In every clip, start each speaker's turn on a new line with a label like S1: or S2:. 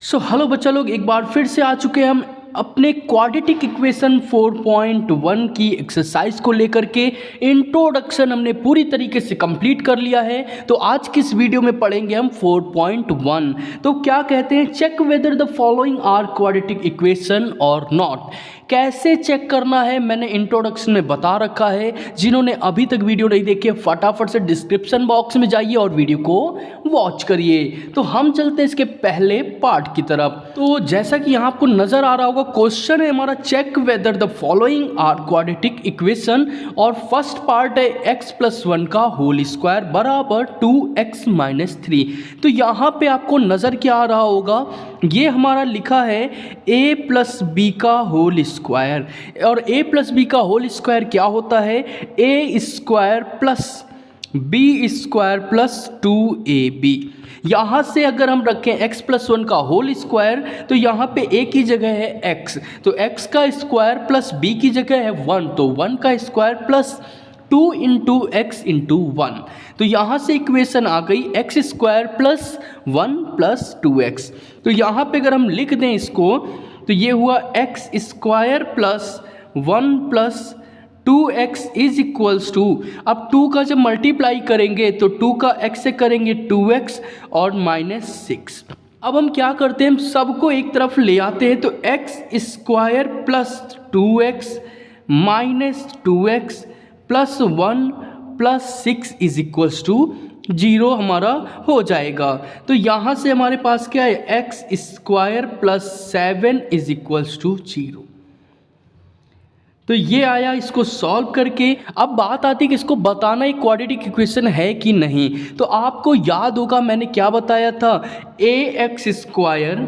S1: Hello बच्चा लोग, एक बार फिर से आ चुके हैं हम अपने क्वाड्रेटिक इक्वेशन 4.1 की एक्सरसाइज को लेकर के। इंट्रोडक्शन हमने पूरी तरीके से कंप्लीट कर लिया है। तो आज की इस वीडियो में पढ़ेंगे हम 4.1। तो क्या कहते हैं, check whether the following are quadratic equation और नॉट। कैसे चेक करना है मैंने इंट्रोडक्शन में बता रखा है। जिन्होंने अभी तक वीडियो नहीं देखी है फटाफट से डिस्क्रिप्शन बॉक्स में जाइए और वीडियो को वॉच करिए। तो हम चलते हैं इसके पहले पार्ट की तरफ। तो जैसा कि यहाँ आपको नजर आ रहा होगा, क्वेश्चन है हमारा check whether the following are quadratic equation, और फर्स्ट पार्ट है x+1 का होल स्क्वायर बराबर 2x-3। तो यहाँ पे आपको नजर क्या आ रहा होगा, ये हमारा लिखा है a+b का होल स्क्वायर, और a+b का होल स्क्वायर क्या होता है, a² plus b² plus 2ab। यहाँ से अगर हम रखें x+1 का होल स्क्वायर तो यहाँ पे a की जगह है x, तो x का स्क्वायर प्लस b की जगह है 1, तो 1 का square plus 2 into x into 1। तो यहाँ से इक्वेशन आ गई x² प्लस 1 प्लस 2x। तो यहाँ पे अगर हम लिख दें इसको तो ये हुआ x² plus 1 plus 2x is equals to, अब 2 का जब मल्टीप्लाई करेंगे तो 2 का x से करेंगे 2x और -6। अब हम क्या करते हैं, हम सबको एक तरफ ले आते हैं। तो x² plus 2x minus 2x plus 1 plus 6 is equals to 0 हमारा हो जाएगा। तो यहाँ से हमारे पास क्या है, x² plus 7 is equals to 0। तो ये आया इसको सॉल्व करके। अब बात आती है कि इसको बताना एक क्वाड्रेटिक इक्वेशन है कि नहीं। तो आपको याद होगा मैंने क्या बताया था, ax²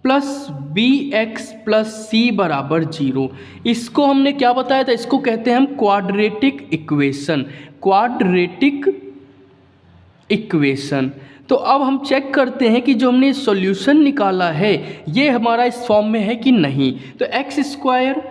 S1: plus bx plus c बराबर 0। इसको हमने क्या बताया था, इसको कहते हैं हम क्वाड्रेटिक इक्वेशन, क्वाड्रेटिक इक्वेशन। तो अब हम चेक करते हैं कि जो हमने सॉल्यूशन निकाला है ये हमारा इस फॉर्म में है कि नहीं। तो x²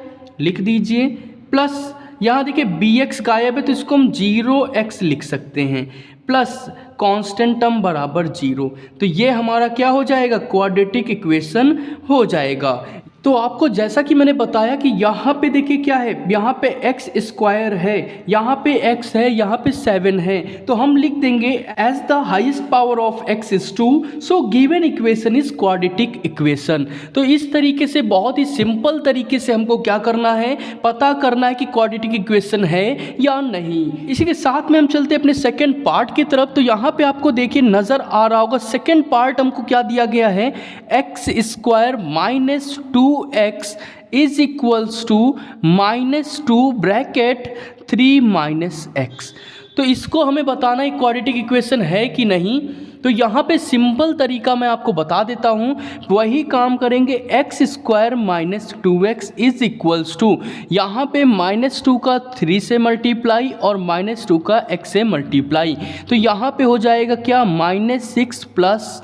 S1: लिख दीजिए प्लस यहाँ देखिए bx गायब है तो इसको हम 0x लिख सकते हैं, प्लस कांस्टेंट टर्म बराबर 0। तो ये हमारा क्या हो जाएगा, क्वाड्रेटिक इक्वेशन हो जाएगा। तो आपको जैसा कि मैंने बताया कि यहाँ पे देखिए क्या है, यहाँ पे x² है, यहाँ पे x है, यहाँ पे 7 है। तो हम लिख देंगे as the highest power of x is 2, so given equation is quadratic equation. तो इस तरीके से बहुत ही सिंपल तरीके से हमको क्या करना है, पता करना है कि क्वाड्रेटिक इक्वेशन है या नहीं। इसी के साथ में हम चलते हैं अपने सेकेंड पार्ट की तरफ। तो यहाँ पे आपको देखिए नजर आ रहा होगा, सेकेंड पार्ट हमको क्या दिया गया है, x² minus 2x is equals to -2 bracket 3 minus x। तो इसको हमें बताना है क्वाड्रेटिक इक्वेशन है कि नहीं। तो यहाँ पे सिंपल तरीका मैं आपको बता देता हूँ, वही काम करेंगे। x² minus 2x is equals to, यहाँ पे -2 का 3 से मल्टीप्लाई और -2 का x से मल्टीप्लाई। तो यहाँ पे हो जाएगा क्या, -6 प्लस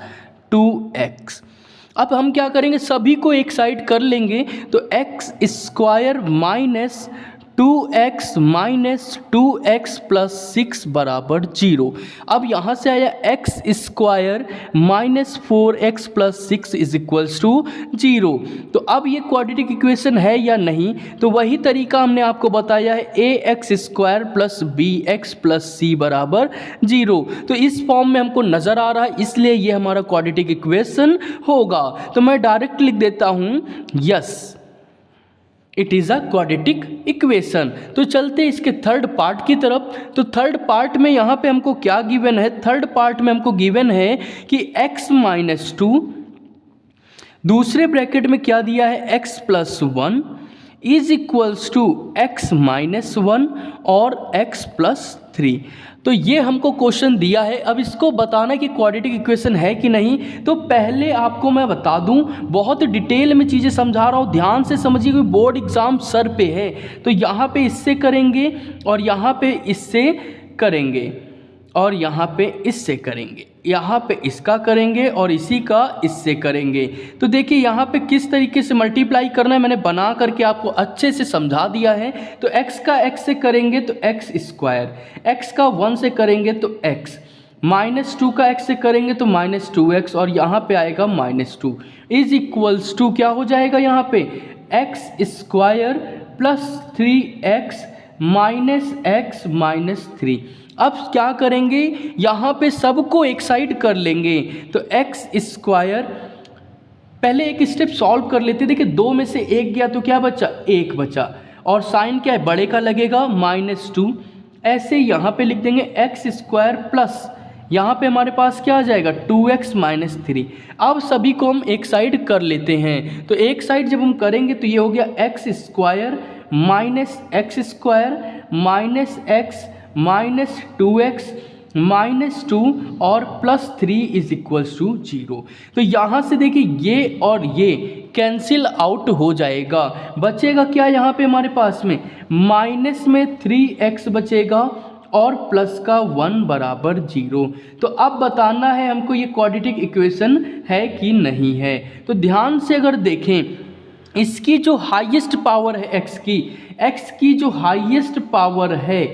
S1: 2x। अब हम क्या करेंगे, सभी को एक साइड कर लेंगे। तो x² minus 2x minus 2x plus 6 बराबर 0। अब यहाँ से आया x² minus 4x plus 6 is equals to 0। तो अब ये क्वाड्रेटिक इक्वेशन है या नहीं। तो वही तरीका हमने आपको बताया है, ax² plus bx plus c बराबर 0। तो इस फॉर्म में हमको नज़र आ रहा है, इसलिए ये हमारा क्वाड्रेटिक इक्वेशन होगा। तो मैं डायरेक्ट लिख देता हूँ yes, it is a quadratic equation. तो चलते हैं इसके थर्ड पार्ट की तरफ। तो थर्ड पार्ट में यहाँ पे हमको क्या गिवन है, थर्ड पार्ट में हमको गिवन है कि x-2, दूसरे ब्रैकेट में क्या दिया है, x+1 is equals to x-1 और x+3। तो ये हमको क्वेश्चन दिया है। अब इसको बताना कि क्वाड्रेटिक इक्वेशन है कि नहीं। तो पहले आपको मैं बता दूं, बहुत डिटेल में चीज़ें समझा रहा हूँ, ध्यान से समझिए कि बोर्ड एग्ज़ाम सर पे है। तो यहाँ पे इससे करेंगे और यहाँ पे इससे करेंगे और यहाँ पे इससे करेंगे, यहाँ पे इसका करेंगे और इसी का इससे करेंगे। तो देखिए यहाँ पे किस तरीके से मल्टीप्लाई करना है मैंने बना करके आपको अच्छे से समझा दिया है। तो x का x से करेंगे तो x², x का 1 से करेंगे तो x, -2 का x से करेंगे तो -2x और यहाँ पे आएगा -2 इज इक्वल्स टू क्या हो जाएगा यहाँ पे x² plus 3x minus x minus 3। अब क्या करेंगे, यहाँ पे सबको एक साइड कर लेंगे तो x², पहले एक स्टेप सॉल्व कर लेते। देखिए 2 में से 1 गया तो क्या बचा, 1 बचा, और साइन क्या है, बड़े का लगेगा -2। ऐसे यहाँ पे लिख देंगे x² प्लस यहाँ पे हमारे पास क्या आ जाएगा 2x माइनस 3। अब सभी को हम एक साइड कर लेते हैं, तो एक साइड जब हम करेंगे तो ये हो गया x² minus x² minus x minus 2x minus 2 और प्लस 3 इज इक्वल्स टू 0। तो यहाँ से देखिए ये और ये कैंसिल आउट हो जाएगा, बचेगा क्या यहाँ पे हमारे पास में माइनस में 3x बचेगा और प्लस का 1 बराबर 0। तो अब बताना है हमको ये क्वाड्रेटिक इक्वेशन है कि नहीं है। तो ध्यान से अगर देखें इसकी जो हाईएस्ट पावर है x की जो हाईएस्ट पावर है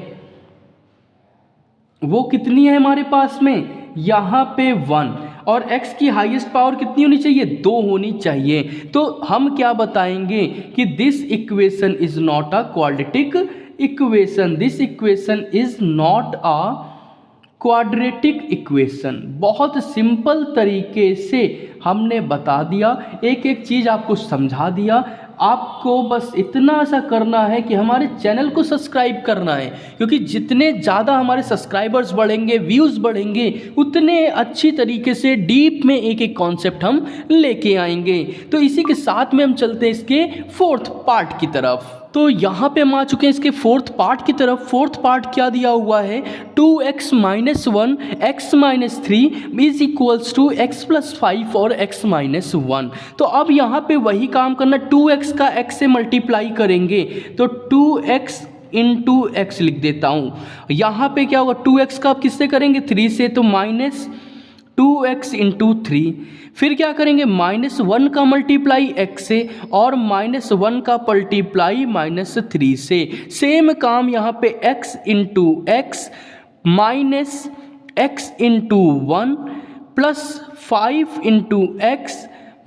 S1: वो कितनी है हमारे पास में, यहाँ पे 1, और x की हाईएस्ट पावर कितनी होनी चाहिए, 2 होनी चाहिए। तो हम क्या बताएंगे कि this equation is not a quadratic equation, this equation is not a quadratic equation. बहुत सिंपल तरीके से हमने बता दिया, एक एक चीज़ आपको समझा दिया। आपको बस इतना सा करना है कि हमारे चैनल को सब्सक्राइब करना है, क्योंकि जितने ज़्यादा हमारे सब्सक्राइबर्स बढ़ेंगे, व्यूज़ बढ़ेंगे, उतने अच्छी तरीके से डीप में एक एक कॉन्सेप्ट हम लेके आएंगे। तो इसी के साथ में हम चलते हैं इसके 4th पार्ट की तरफ। तो यहाँ पे हम आ चुके हैं इसके 4th पार्ट की तरफ। 4th पार्ट क्या दिया हुआ है, 2x minus 1 x minus 3 is equals to x plus 5 और x माइनस 1। तो अब यहाँ पे वही काम करना, 2x का x से मल्टीप्लाई करेंगे तो 2x इंटू x लिख देता हूँ। यहाँ पे क्या होगा, 2x का आप किससे करेंगे, 3 से, तो माइनस 2x इंटू 3। फिर क्या करेंगे, -1 का मल्टीप्लाई x से और -1 का मल्टीप्लाई -3 से। सेम काम यहाँ पे x into x minus x into 1 plus 5 into x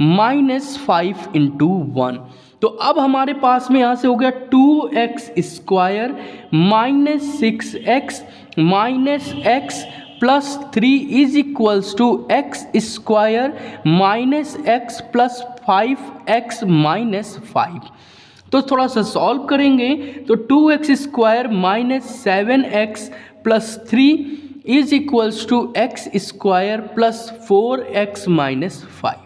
S1: minus 5 into 1। तो अब हमारे पास में यहाँ से हो गया 2x² minus 6x minus x plus 3 is equals to x² minus x plus 5x minus 5। तो थोड़ा सा सॉल्व करेंगे तो 2x² minus 7x plus 3 is equals to x² plus 4x minus 5।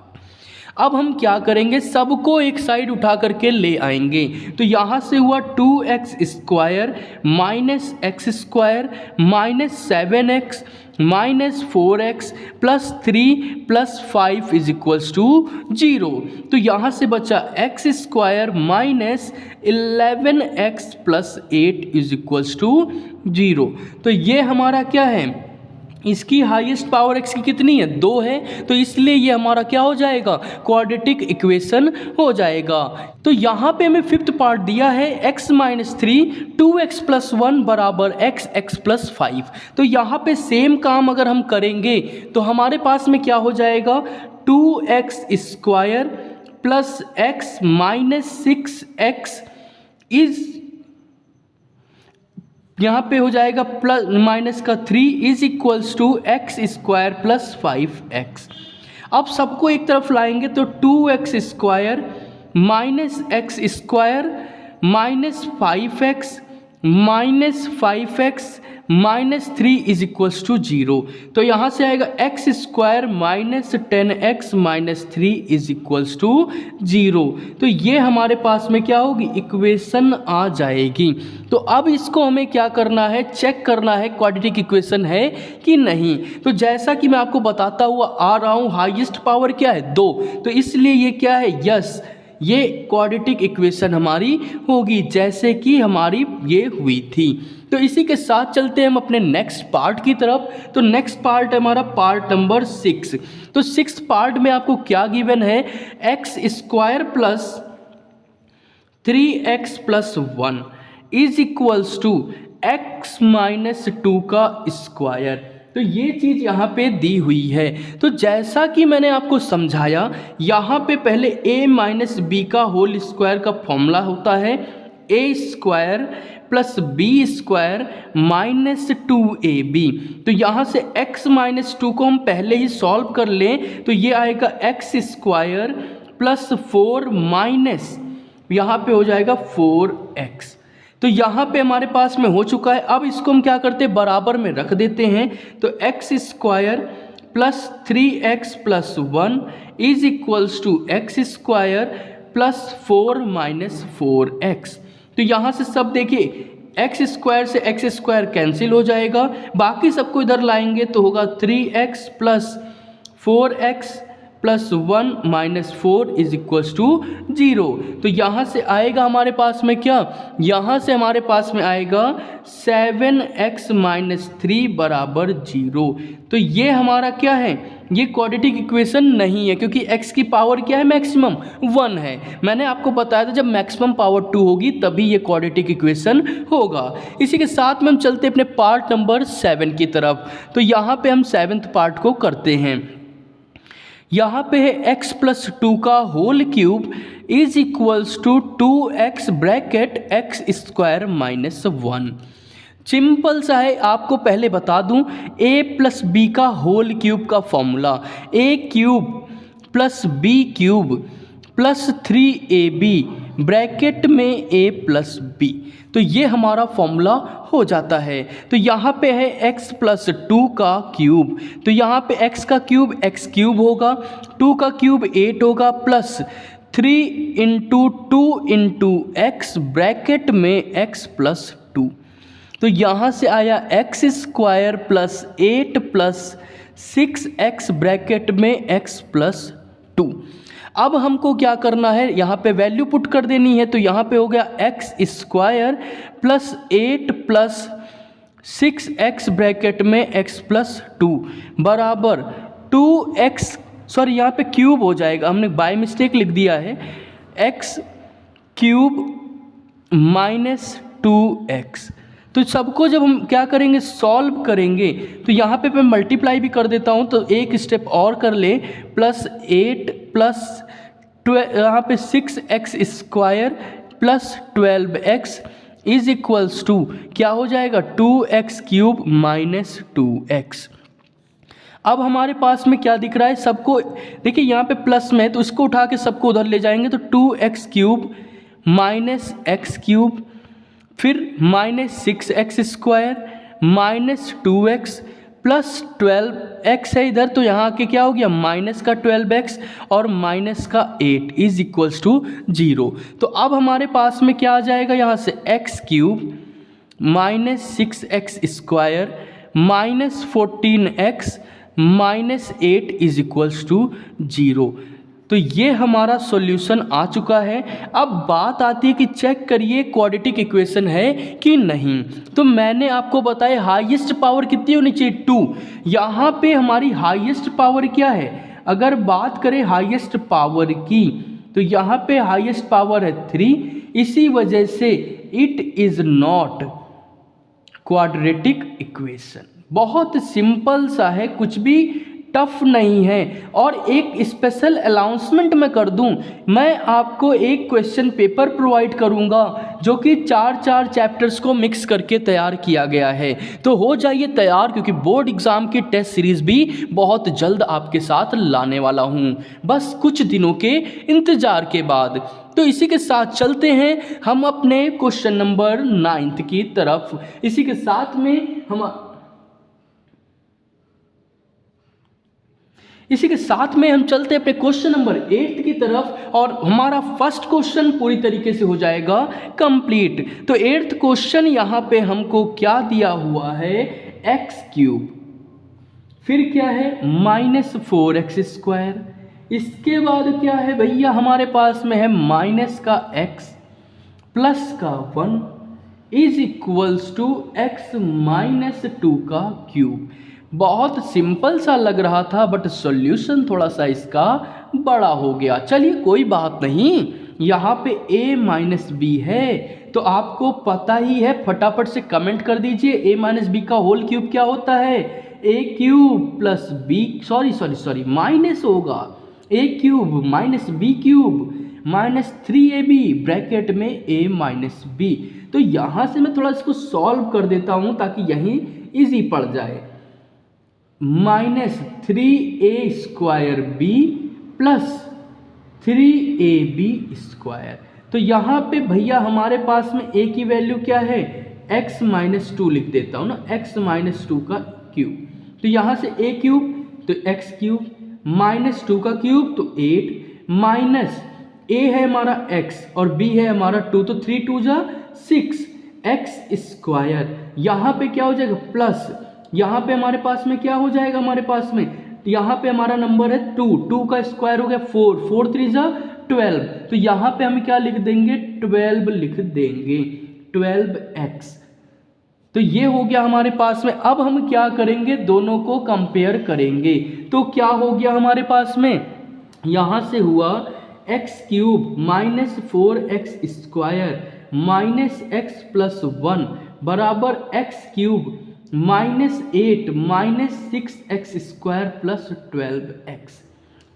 S1: अब हम क्या करेंगे, सबको एक साइड उठा करके ले आएंगे। तो यहाँ से हुआ 2x² minus x² minus 7x minus 4x plus 3 plus 5 is equals to 0। तो यहाँ से बचा x² minus 11x plus 8 is equals to 0। तो ये हमारा क्या है, इसकी हाईएस्ट पावर x की कितनी है, 2 है, तो इसलिए ये हमारा क्या हो जाएगा, क्वाड्रेटिक इक्वेशन हो जाएगा। तो यहाँ पे हमें 5th पार्ट दिया है x माइनस 3 2x प्लस 1 बराबर x प्लस 5। तो यहाँ पे सेम काम अगर हम करेंगे तो हमारे पास में क्या हो जाएगा, 2x² plus x minus 6x is, यहाँ पे हो जाएगा प्लस माइनस का 3 is equals to x² plus 5x। अब सबको एक तरफ लाएंगे तो 2x² minus x² minus 5x minus 5x minus 3 is equals to 0। तो यहाँ से आएगा x² minus 10x minus 3 is equals to 0। तो ये हमारे पास में क्या होगी, इक्वेशन आ जाएगी। तो अब इसको हमें क्या करना है, चेक करना है क्वाड्रेटिक इक्वेशन है कि नहीं। तो जैसा कि मैं आपको बताता हुआ आ रहा हूँ, हाईएस्ट पावर क्या है, 2, तो इसलिए ये क्या है, यस, ये क्वाड्रेटिक इक्वेशन हमारी होगी जैसे कि हमारी ये हुई थी। तो इसी के साथ चलते हैं हम अपने नेक्स्ट पार्ट की तरफ। तो नेक्स्ट पार्ट है हमारा पार्ट नंबर 6। तो 6th पार्ट में आपको क्या गिवन है, x² plus 3x plus 1 is equals to x minus 2 का स्क्वायर। तो ये चीज़ यहाँ पे दी हुई है। तो जैसा कि मैंने आपको समझाया, यहाँ पे पहले a माइनस बी का होल स्क्वायर का फॉर्मूला होता है a square plus b square minus 2ab। तो यहाँ से x माइनस 2 को हम पहले ही सॉल्व कर लें तो ये आएगा x स्क्वायर प्लस 4 माइनस यहाँ पे हो जाएगा 4x। तो यहाँ पे हमारे पास में हो चुका है। अब इसको हम क्या करते हैं, बराबर में रख देते हैं। तो x square plus 3x plus 1 is equals to x square plus 4 minus 4x। तो यहाँ से सब देखिए एक्स स्क्वायर से एक्स स्क्वायर कैंसिल हो जाएगा, बाकी सबको इधर लाएंगे तो होगा 3x plus 4x plus 1 minus 4 is equals to 0। तो यहाँ से आएगा हमारे पास में क्या, यहाँ से हमारे पास में आएगा 7x माइनस 3 बराबर 0। तो ये हमारा क्या है, ये क्वाड्रेटिक इक्वेशन नहीं है, क्योंकि x की पावर क्या है, मैक्सिमम 1 है। मैंने आपको बताया था जब मैक्सिमम पावर 2 होगी तभी ये क्वाड्रेटिक इक्वेशन होगा। इसी के साथ में हम चलते अपने पार्ट नंबर 7 की तरफ। तो यहाँ पे हम 7th पार्ट को करते हैं। यहाँ पे है x प्लस 2 का whole cube is equals to 2x bracket x square minus 1। Simple सा है, आपको पहले बता दूं a प्लस बी का होल क्यूब का formula a cube plus b cube plus 3ab bracket में a प्लस बी। तो ये हमारा फॉर्मूला हो जाता है। तो यहाँ पे है x प्लस 2 का क्यूब, तो यहाँ पे x का क्यूब x क्यूब होगा, 2 का क्यूब 8 होगा, plus 3 into 2 into x bracket में x प्लस 2। तो यहाँ से आया x square plus 8 plus 6x bracket में x प्लस 2। अब हमको क्या करना है, यहाँ पे वैल्यू पुट कर देनी है। तो यहाँ पे हो गया x square plus 8 plus 6x bracket में x प्लस 2 बराबर 2x, सॉरी यहाँ पे क्यूब हो जाएगा, हमने बाय मिस्टेक लिख दिया है, x क्यूब माइनस 2x। तो सबको जब हम क्या करेंगे, सॉल्व करेंगे, तो यहाँ पे मैं मल्टीप्लाई भी कर देता हूँ। तो एक स्टेप और कर ले, प्लस 8 प्लस 12, यहाँ पे 6x square plus 12x is equals to क्या हो जाएगा, 2x क्यूब माइनस 2x। अब हमारे पास में क्या दिख रहा है, सबको देखिए यहाँ पे प्लस में है तो इसको उठा के सबको उधर ले जाएंगे। तो 2x cube minus x cube, फिर minus 6x square minus 2x plus 12x है इधर, तो यहाँ के क्या हो गया, माइनस का 12x और माइनस का 8 इज इक्वल्स टू 0। तो अब हमारे पास में क्या आ जाएगा, यहाँ से x cube minus 6x square minus 14x minus 8 is equals to 0। तो ये हमारा सॉल्यूशन आ चुका है। अब बात आती है कि चेक करिए क्वाड्रेटिक इक्वेशन है कि नहीं। तो मैंने आपको बताया हाईएस्ट पावर कितनी होनी चाहिए, 2। यहाँ पे हमारी हाईएस्ट पावर क्या है, अगर बात करें हाईएस्ट पावर की तो यहाँ पे हाईएस्ट पावर है 3, इसी वजह से it is not quadratic equation. बहुत सिंपल सा है, कुछ भी टफ नहीं है। और एक स्पेशल अनाउंसमेंट मैं कर दूं, मैं आपको एक क्वेश्चन पेपर प्रोवाइड करूंगा जो कि 4 चैप्टर्स को मिक्स करके तैयार किया गया है। तो हो जाइए तैयार, क्योंकि बोर्ड एग्ज़ाम की टेस्ट सीरीज़ भी बहुत जल्द आपके साथ लाने वाला हूं, बस कुछ दिनों के इंतज़ार के बाद। तो इसी के साथ चलते हैं हम अपने क्वेश्चन नंबर 9 की तरफ। इसी के साथ में हम चलते हैं अपने क्वेश्चन नंबर 8 की तरफ, और हमारा फर्स्ट क्वेश्चन पूरी तरीके से हो जाएगा कंप्लीट। तो 8th क्वेश्चन यहाँ पे हमको क्या दिया हुआ है, x क्यूब, फिर क्या है माइनस 4x स्क्वायर, इसके बाद क्या है भैया हमारे पास में है माइनस का x प्लस का 1 is equals to x minus 2 का क्यूब। बहुत सिंपल सा लग रहा था, बट सॉल्यूशन थोड़ा सा इसका बड़ा हो गया। चलिए कोई बात नहीं, यहाँ पे a माइनस बी है तो आपको पता ही है, फटाफट से कमेंट कर दीजिए a माइनस बी का होल क्यूब क्या होता है, A cube plus B sorry minus होगा A cube minus B cube minus 3ab bracket में a माइनस बी। तो यहाँ से मैं थोड़ा इसको सॉल्व कर देता हूँ ताकि यहीं इजी पड़ जाए। Minus 3a² b plus 3ab square. तो यहाँ पे भैया हमारे पास में a की वैल्यू क्या है, x माइनस 2 लिख देता हूँ ना, x माइनस 2 का क्यूब। तो यहाँ से a क्यूब तो x क्यूब माइनस 2 का क्यूब तो 8 माइनस a है हमारा x और b है हमारा 2 तो 3 2 जा 6 x स्क्वायर। यहाँ पे क्या हो जाएगा प्लस, यहाँ पे हमारे पास में क्या हो जाएगा, हमारे पास में यहाँ पे हमारा नंबर है 2 का स्क्वायर हो गया 4 3 जा 12। तो यहाँ पे हम क्या लिख देंगे 12 लिख देंगे 12x। तो ये हो गया हमारे पास में। अब हम क्या करेंगे, दोनों को कंपेयर करेंगे। तो क्या हो गया हमारे पास में, यहाँ से हुआ x cube minus 4x square minus x plus 1 बराबर x cube minus 8 minus 6x square plus 12x।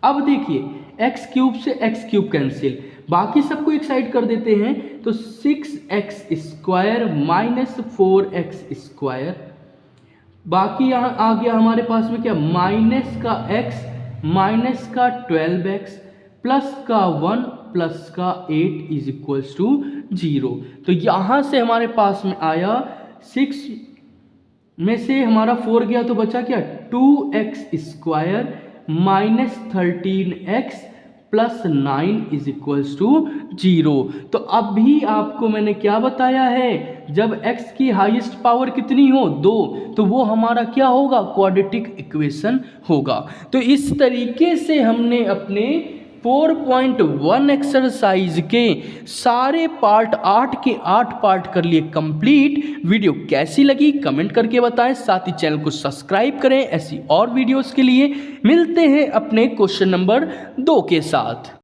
S1: अब देखिए x क्यूब से x क्यूब कैंसिल, बाकी सबको एक साइड कर देते हैं। तो 6x square minus 4x square, बाकी यहाँ आ गया हमारे पास में क्या, माइनस का x माइनस का 12x प्लस का 1 प्लस का 8 इज इक्वल्स टू 0। तो यहाँ से हमारे पास में आया 6 में से हमारा 4 गया तो बचा क्या 2x square minus 13x plus 9 is equals to 0। तो अभी आपको मैंने क्या बताया है, जब x की हाईएस्ट पावर कितनी हो 2 तो वो हमारा क्या होगा, क्वाड्रेटिक इक्वेशन होगा। तो इस तरीके से हमने अपने 4.1 एक्सरसाइज के सारे पार्ट 8 के 8 पार्ट कर लिए कंप्लीट। वीडियो कैसी लगी कमेंट करके बताएं, साथ ही चैनल को सब्सक्राइब करें ऐसी और वीडियोस के लिए। मिलते हैं अपने क्वेश्चन नंबर 2 के साथ।